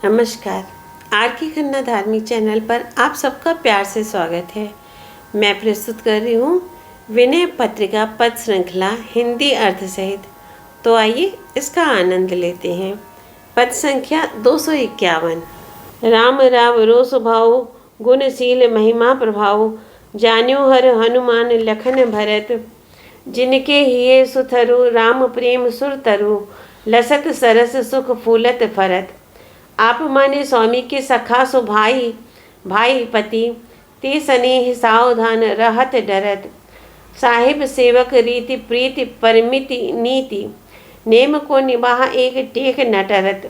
नमस्कार। आर के खन्ना धार्मिक चैनल पर आप सबका प्यार से स्वागत है। मैं प्रस्तुत कर रही हूँ विनय पत्रिका पद श्रृंखला हिंदी अर्थ सहित। तो आइए इसका आनंद लेते हैं। पद संख्या 251। राम राव रोष भाव गुणशील महिमा प्रभाव, जान्यो हर हनुमान लखन भरत। जिनके हिये सुथरु राम प्रेम सुर तरु, लसत सरस सुख फूलत फरत। आप माने स्वामी के सखा सो भाई, भाई पति ते स्नेह सावधान रहत डरत। साहिब सेवक रीति प्रीति परमिति नीति, नेम को निबाह एक टेक न टरत।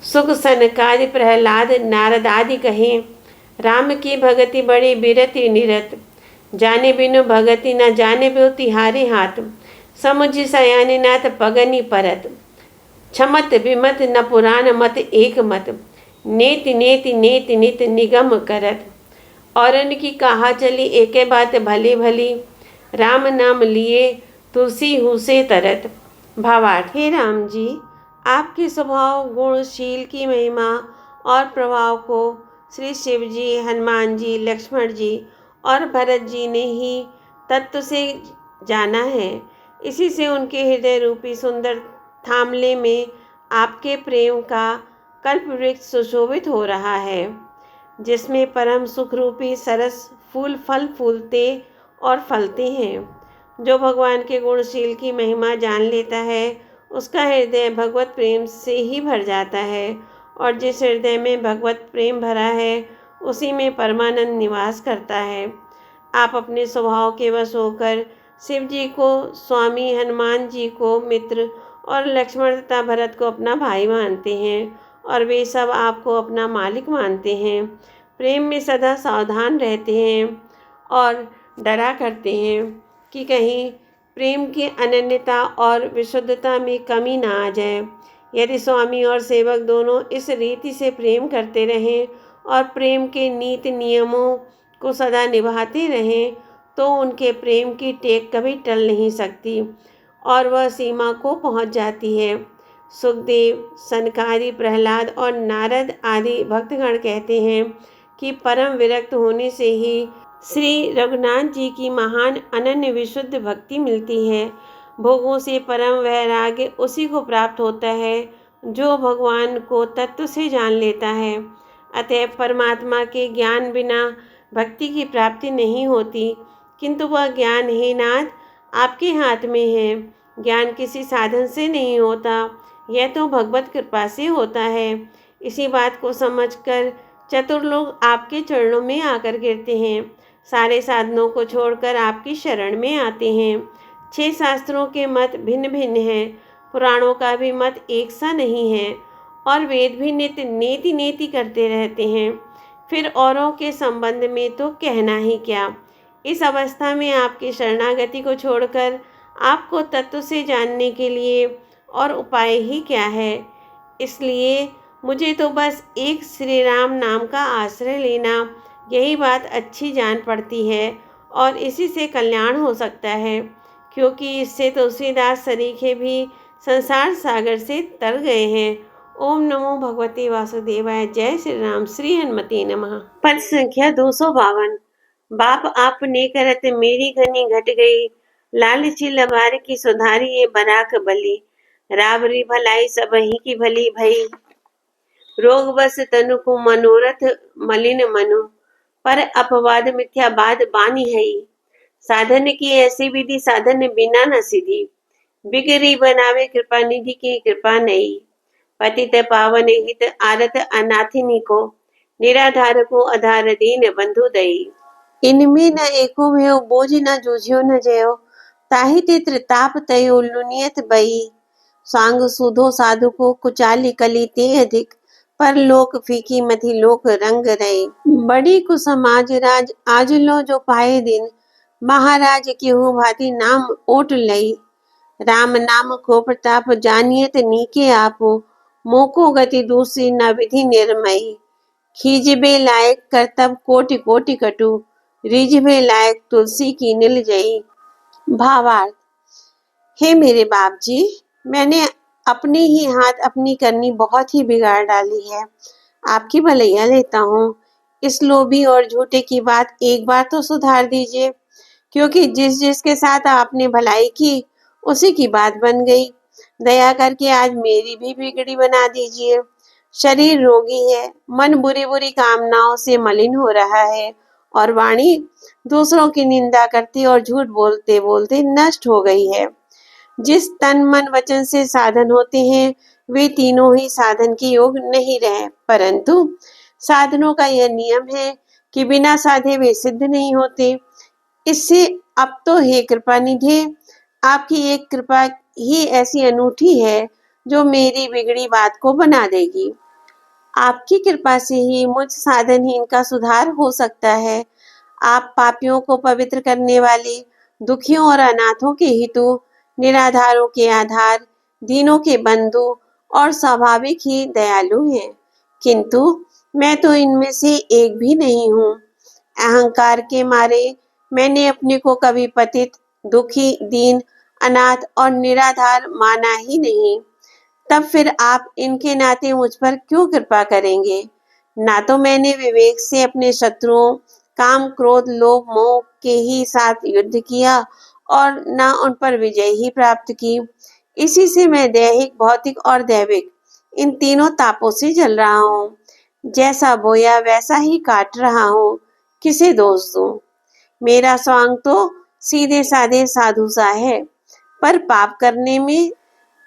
सुख सनकादि प्रहलाद नारद आदि कहें, राम की भगति बड़ी बिरति निरत। जाने बिनु भगति न जाने बिनु तिहारे हाथ, समुझ सयाने नाथ पगनी परत। छमत विमत न पुराण मत एक मत, नेति नेति नेति नित निगम करत। और की कहा चली एके बात भली भली, राम नाम लिए तुलसी हुसे तरत। भावार्थ। हे राम जी, आपके स्वभाव गुणशील की महिमा और प्रभाव को श्री शिव जी, हनुमान जी, लक्ष्मण जी और भरत जी ने ही तत्व से जाना है। इसी से उनके हृदय रूपी सुंदर थामले में आपके प्रेम का कल्पवृक्ष सुशोभित हो रहा है, जिसमें परम सुख रूपी सरस फूल फल फूलते और फलते हैं। जो भगवान के गुणशील की महिमा जान लेता है, उसका हृदय भगवत प्रेम से ही भर जाता है, और जिस हृदय में भगवत प्रेम भरा है, उसी में परमानंद निवास करता है। आप अपने स्वभाव के वश होकर शिव जी को स्वामी, हनुमान जी को मित्र और लक्ष्मण तथा भरत को अपना भाई मानते हैं, और वे सब आपको अपना मालिक मानते हैं। प्रेम में सदा सावधान रहते हैं और डरा करते हैं कि कहीं प्रेम की अनन्यता और विशुद्धता में कमी ना आ जाए। यदि स्वामी और सेवक दोनों इस रीति से प्रेम करते रहें और प्रेम के नीति नियमों को सदा निभाते रहें, तो उनके प्रेम की टेक कभी टल नहीं सकती और वह सीमा को पहुंच जाती है। सुखदेव, सनकादि, प्रहलाद और नारद आदि भक्तगण कहते हैं कि परम विरक्त होने से ही श्री रघुनाथ जी की महान अनन्य विशुद्ध भक्ति मिलती है। भोगों से परम वैराग्य उसी को प्राप्त होता है जो भगवान को तत्व से जान लेता है। अतः परमात्मा के ज्ञान बिना भक्ति की प्राप्ति नहीं होती, किंतु वह ज्ञान हे नाथ आपके हाथ में है। ज्ञान किसी साधन से नहीं होता, यह तो भगवत कृपा से होता है। इसी बात को समझकर चतुर लोग आपके चरणों में आकर गिरते हैं, सारे साधनों को छोड़कर आपकी शरण में आते हैं। 6 शास्त्रों के मत भिन्न भिन्न हैं, पुराणों का भी मत एक सा नहीं है, और वेद भी नित्य नेति नेति करते रहते हैं। फिर औरों के संबंध में तो कहना ही क्या। इस अवस्था में आपकी शरणागति को छोड़कर आपको तत्व से जानने के लिए और उपाय ही क्या है। इसलिए मुझे तो बस एक श्री राम नाम का आश्रय लेना, यही बात अच्छी जान पड़ती है, और इसी से कल्याण हो सकता है, क्योंकि इससे तुलसीदास सरीखे भी संसार सागर से तर गए हैं। ओम नमो भगवते वासुदेवाय। जय श्री राम। श्री हनुमते नमः। पद संख्या 252। बाप आपने करत मेरी घनी घट गई, लालची लबार की सुधारी ये बराक बली। रावरी भलाई सबही की भली भई, रोग बस तनु को मनोरथ मलिन मनु। पर अपवाद मिथ्या बाद बानी है, साधन की ऐसी विधि साधन बिना न सिद्धि। बिगड़ी बनावे कृपा निधि की कृपा नहीं, पतित पावन हित आरत अनाथिनी को। निराधार को आधार दीन बंधु दई, इनमें न एको भयो बोझ न जूझियो न जयो। ताहि ते त्रिताप तयो लुनियत बई, सांग सुधो साधु को कुचाली कली ते अधिक। पर लोक फीकी मथि लोक रंग रहे, बड़ी को समाज राज आज लो जो पाए दिन। महाराज केहू भांति नाम ओट लई, राम नाम को प्रताप जानियत नीके आपो। मोको गति दूसरी न विधि निर्मयी, खींचबे लायक करतब कोटि कोटि कटु। रिझबे लायक तुलसी की नील जई। भावार्थ। हे मेरे बाप जी, मैंने अपने ही हाथ अपनी करनी बहुत ही बिगाड़ डाली है। आपकी भलैया लेता हूँ। इस लोभी और झूठे की बात एक बार तो सुधार दीजिए, क्योंकि जिस जिसके साथ आपने भलाई की उसी की बात बन गई। दया करके आज मेरी भी बिगड़ी बना दीजिए। शरीर रोगी है, मन बुरी बुरी कामनाओं से मलिन हो रहा है और वाणी दूसरों की निंदा करती और झूठ बोलते बोलते नष्ट हो गई है। जिस तन मन वचन से साधन होते हैं वे तीनों ही साधन के योग नहीं रहे, परंतु साधनों का यह नियम है कि बिना साधे वे सिद्ध नहीं होते। इससे अब तो हे कृपा निधे, आपकी एक कृपा ही ऐसी अनूठी है जो मेरी बिगड़ी बात को बना देगी। आपकी कृपा से ही मुझ साधनहीन का सुधार हो सकता है। आप पापियों को पवित्र करने वाले, दुखियों और अनाथों के हितु, निराधारों के आधार, दीनों के बंधु और स्वाभाविक ही दयालु हैं। किंतु मैं तो इनमें से एक भी नहीं हूँ। अहंकार के मारे मैंने अपने को कभी पतित, दुखी, दीन, अनाथ और निराधार माना ही नहीं। तब फिर आप इनके नाते मुझ पर क्यों कृपा करेंगे? ना तो मैंने विवेक से अपने शत्रुओं, काम, क्रोध, लोभ, मोह के ही साथ युद्ध किया और ना उन पर विजय ही प्राप्त की। इसी से मैं दैहिक, भौतिक और दैविक इन तीनों तापों से जल रहा हूँ। जैसा बोया वैसा ही काट रहा हूँ। किसे दोष दूं? मेरा स्वांग तो सीधे साधे साधु सा है, पर पाप करने में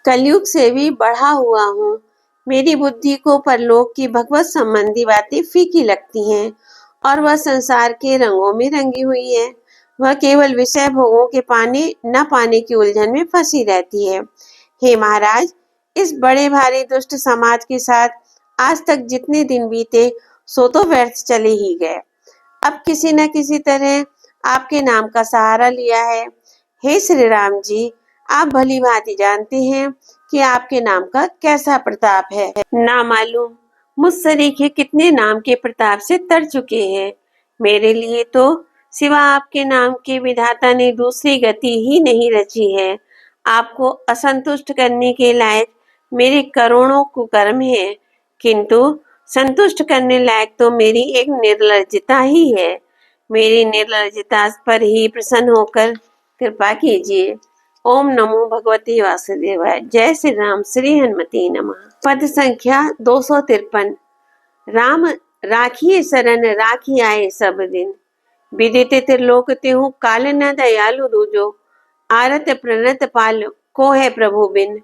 कलयुग से भी बढ़ा हुआ हूँ। मेरी बुद्धि को परलोक की भगवत संबंधी बातें फीकी लगती हैं और वह संसार के रंगों में रंगी हुई है। वह केवल विषय भोगों के पाने न पाने की उलझन में फंसी रहती है। हे महाराज, इस बड़े भारी दुष्ट समाज के साथ आज तक जितने दिन बीते सो तो व्यर्थ चले ही गए। अब किसी न किसी तरह आपके नाम का सहारा लिया है। हे श्री राम जी, आप भली भांति जानते हैं कि आपके नाम का कैसा प्रताप है। ना मालूम मुझ सरीखे कितने नाम के प्रताप से तर चुके हैं। मेरे लिए तो सिवा आपके नाम के विधाता ने दूसरी गति ही नहीं रची है। आपको असंतुष्ट करने के लायक मेरे करोड़ों कुकर्म हैं, किंतु संतुष्ट करने लायक तो मेरी एक निर्लज्जता ही है। मेरी निर्लज्जता पर ही प्रसन्न होकर कृपा कीजिए। ओम नमो भगवते वासुदेवाय। जय श्री राम, श्री हनुमते नमः। पद संख्या 253। राम राखिए शरण राखी आए सब दिन, विदित त्रिलोक तेहु काल न दयालु दूजो, आरत प्रणत पाल को है प्रभु बिन,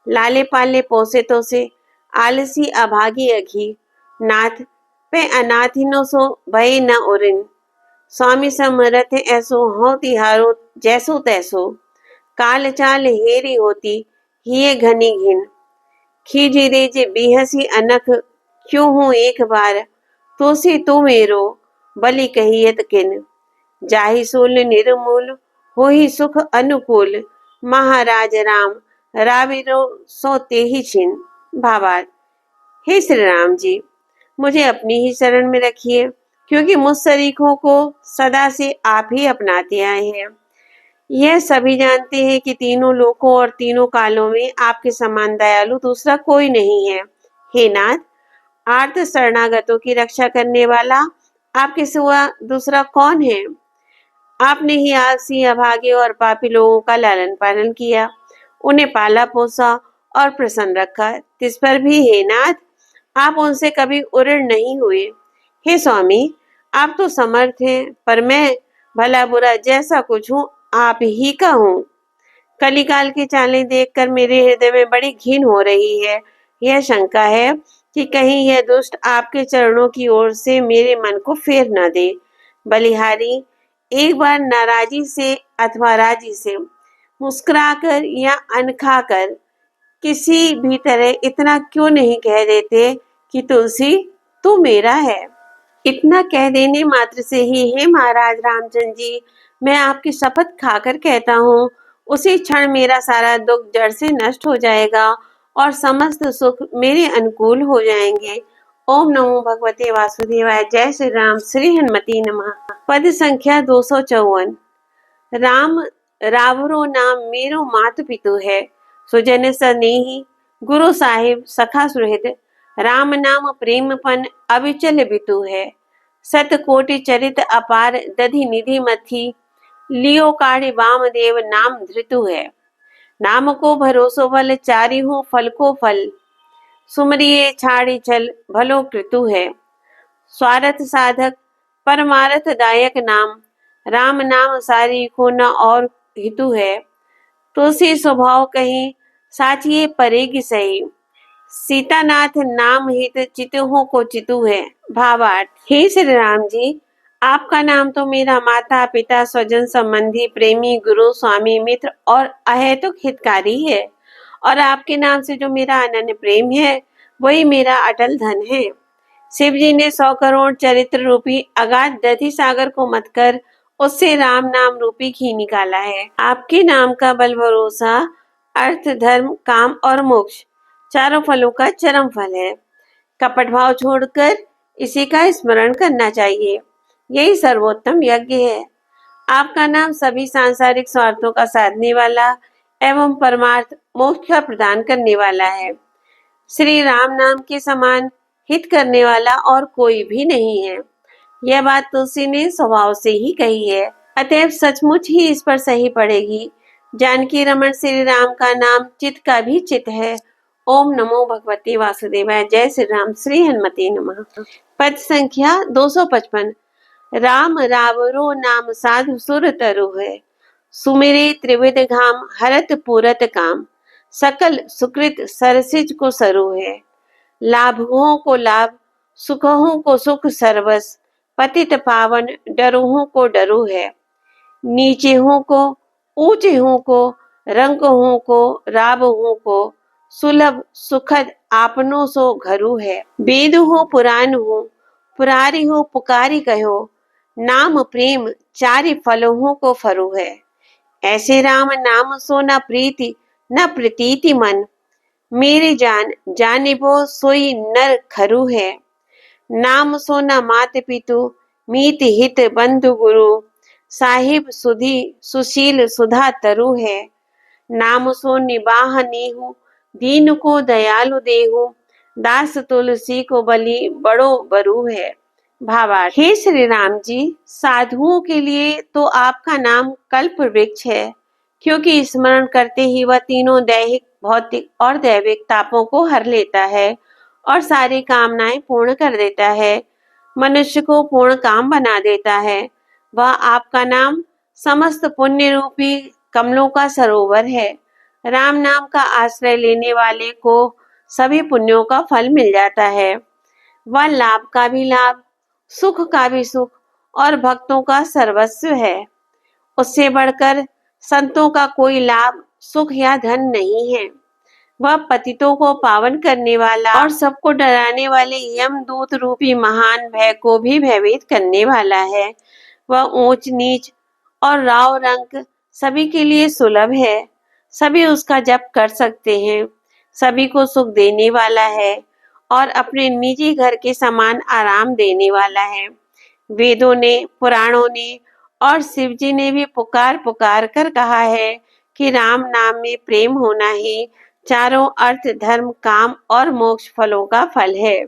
लाले पाले पोसे तो से आलसी अभागी अघी, नाथ पे अनाथिनो सो भय न उरिन, स्वामी समरथ ऐसो हो तिहारो जैसो तैसो, काल चाल हेरी होती हिये घनी घिन, खीजी रेज बिहसी अनख क्यों हूँ एक बार, तो से तो मेरो बलि कहियत किन, जाहि सूल निर्मूल हो ही सुख अनुकूल, महाराज राम राविरो सो ते ही छिन। भावार्थ। हे श्री राम जी, मुझे अपनी ही शरण में रखिए, क्योंकि मुझ सरीखों को सदा से आप ही अपनाते आए हैं। यह सभी जानते हैं कि तीनों लोकों और तीनों कालों में आपके समान दयालु दूसरा कोई नहीं है। हे नाथ, आर्त शरणागतों की रक्षा करने वाला आपके सिवा दूसरा कौन है? आपने ही आलसी, अभागे और पापी लोगों का लालन पालन किया, उन्हें पाला पोसा और प्रसन्न रखा। तिस पर भी हे नाथ, आप उनसे कभी उऋण नहीं हुए। हे स्वामी, आप तो समर्थ हैं, पर मैं भला बुरा जैसा कुछ हूँ आप ही का हूँ। कलिकाल की चालें देखकर मेरे हृदय में बड़ी घिन हो रही है। यह शंका है कि कहीं यह दुष्ट आपके चरणों की ओर से मेरे मन को फेर न दे। बलिहारी एक बार नाराजी से अथवा राजी से मुस्कुराकर या अनखाकर किसी भी तरह इतना क्यों नहीं कह देते कि तुलसी तू मेरा है। इतना कह देने मात्र से ही हे महाराज रामचंद्र जी, मैं आपकी शपथ खाकर कहता हूँ, उसी क्षण मेरा सारा दुख जड़ से नष्ट हो जाएगा और समस्त सुख मेरे अनुकूल हो जाएंगे। ओम नमो भगवते वासुदेवाय। जय श्री राम, श्री हनुमती नमः। पद संख्या 254। राम रावरो नाम मेरो मातु पितु है, सुजन सनेही गुरु साहिब सखा सुहृद, राम नाम प्रेमपन अविचल बितु है। सत कोटि चरित अपार दधि निधि मथी, लियो काढ़े वामदेव नाम धृतु है। नाम को भरोसो बल चारि हूँ फल को फल, सुमरिए छाड़ी चल भलो कृतु है। स्वार्थ साधक परमार्थ दायक नाम, राम नाम सारी को न और हितु है। तुलसी स्वभाव कहीं साचिए परेगी सही, सीतानाथ नाम हित चितुहों को चितु है। भावार्थ। हे श्री राम जी, आपका नाम तो मेरा माता पिता स्वजन संबंधी प्रेमी गुरु स्वामी मित्र और अहेतुक हितकारी है, और आपके नाम से जो मेरा अनन्य प्रेम है वही मेरा अटल धन है। शिव जी ने 100 करोड़ चरित्र रूपी अगाध दधि सागर को मत कर उससे राम नाम रूपी घी निकाला है। आपके नाम का बल भरोसा अर्थ धर्म काम और मोक्ष चारों फलों का चरम फल है। कपट भाव छोड़कर इसी का स्मरण करना चाहिए, यही सर्वोत्तम यज्ञ है। आपका नाम सभी सांसारिक स्वार्थों का साधने वाला एवं परमार्थ मोक्ष का प्रदान करने वाला है। श्री राम नाम के समान हित करने वाला और कोई भी नहीं है। यह बात तुलसी ने स्वभाव से ही कही है, अतएव सचमुच ही इस पर सही पड़ेगी। जानकी रमन श्री राम का नाम चित का भी चित है। ओम नमो भगवते वासुदेवाय। जय श्री राम। श्री हनुमते नमः। पद संख्या 255। राम रावरो नाम साधु सुर तरु है, सुमिरे त्रिविध घाम हरत पूरत काम, सकल सुकृत सरसिज को सरु है। लाभों को लाभ सुखों को सुख सर्वस, पतित पावन डरुहों को डरु है। नीचे हूँ को ऊंचे हूँ को रंग हूँ को राब हूँ को, सुलभ सुखद आपनो सो घरु है। वेद हो पुराण हो पुरारी हो पुकारी कहो, नाम प्रेम चारि फलों को फरु है। ऐसे राम नाम सो न प्रीति न प्रतीति मन, मेरे जान जानिबो सोई नर खरु है। नाम सो न मात पितु मीत हित बंधु गुरु, साहिब सुधी सुशील सुधा तरु है। नाम सो निबाह नेहु दीन को दयालु देहु, दास तुलसी को बलि बड़ो बरु है। भावार्थ। हे श्री राम जी, साधुओं के लिए तो आपका नाम कल्प वृक्ष है, क्योंकि स्मरण करते ही वह तीनों दैहिक भौतिक और दैविक तापों को हर लेता है और सारी कामनाएं पूर्ण कर देता है, मनुष्य को पूर्ण काम बना देता है। वह आपका नाम समस्त पुण्य रूपी कमलों का सरोवर है। राम नाम का आश्रय लेने वाले को सभी पुण्यों का फल मिल जाता है। वह लाभ का भी लाभ, सुख का भी सुख और भक्तों का सर्वस्व है। उससे बढ़कर संतों का कोई लाभ सुख या धन नहीं है। वह पतितों को पावन करने वाला और सबको डराने वाले यमदूत रूपी महान भय को भी भयभीत करने वाला है। वह ऊंच नीच और राव रंक सभी के लिए सुलभ है। सभी उसका जप कर सकते हैं। सभी को सुख देने वाला है और अपने निजी घर के समान आराम देने वाला है। वेदों ने पुराणों ने और शिव जी ने भी पुकार पुकार कर कहा है कि राम नाम में प्रेम होना ही चारों अर्थ धर्म काम और मोक्ष फलों का फल है।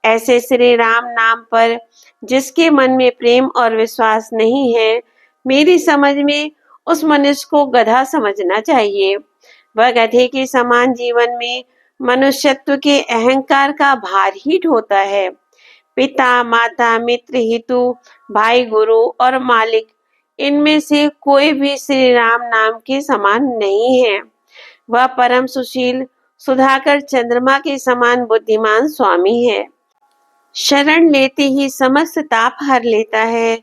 ऐसे श्री राम नाम पर जिसके मन में प्रेम और विश्वास नहीं है, मेरी समझ में उस मनुष्य को गधा समझना चाहिए। वह गधे के समान जीवन में मनुष्यत्व के अहंकार का भार ही ढोता है। पिता माता मित्र हितु भाई गुरु और मालिक, इनमें से कोई भी श्री राम नाम के समान नहीं है। वह परम सुशील सुधाकर चंद्रमा के समान बुद्धिमान स्वामी है। शरण लेते ही समस्त ताप हर लेता है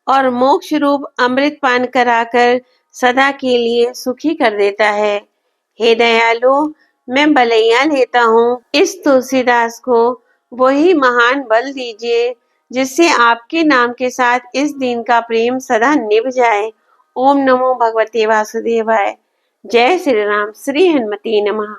और मोक्ष रूप अमृत पान कराकर सदा के लिए सुखी कर देता है। हे दयालु, मैं बलैया लेता हूँ, इस तुलसीदास को वही महान बल दीजिए जिससे आपके नाम के साथ इस दिन का प्रेम सदा निभ जाए। ओम नमो भगवते वासुदेवाय। जय श्री राम। श्री हनुमते नमः।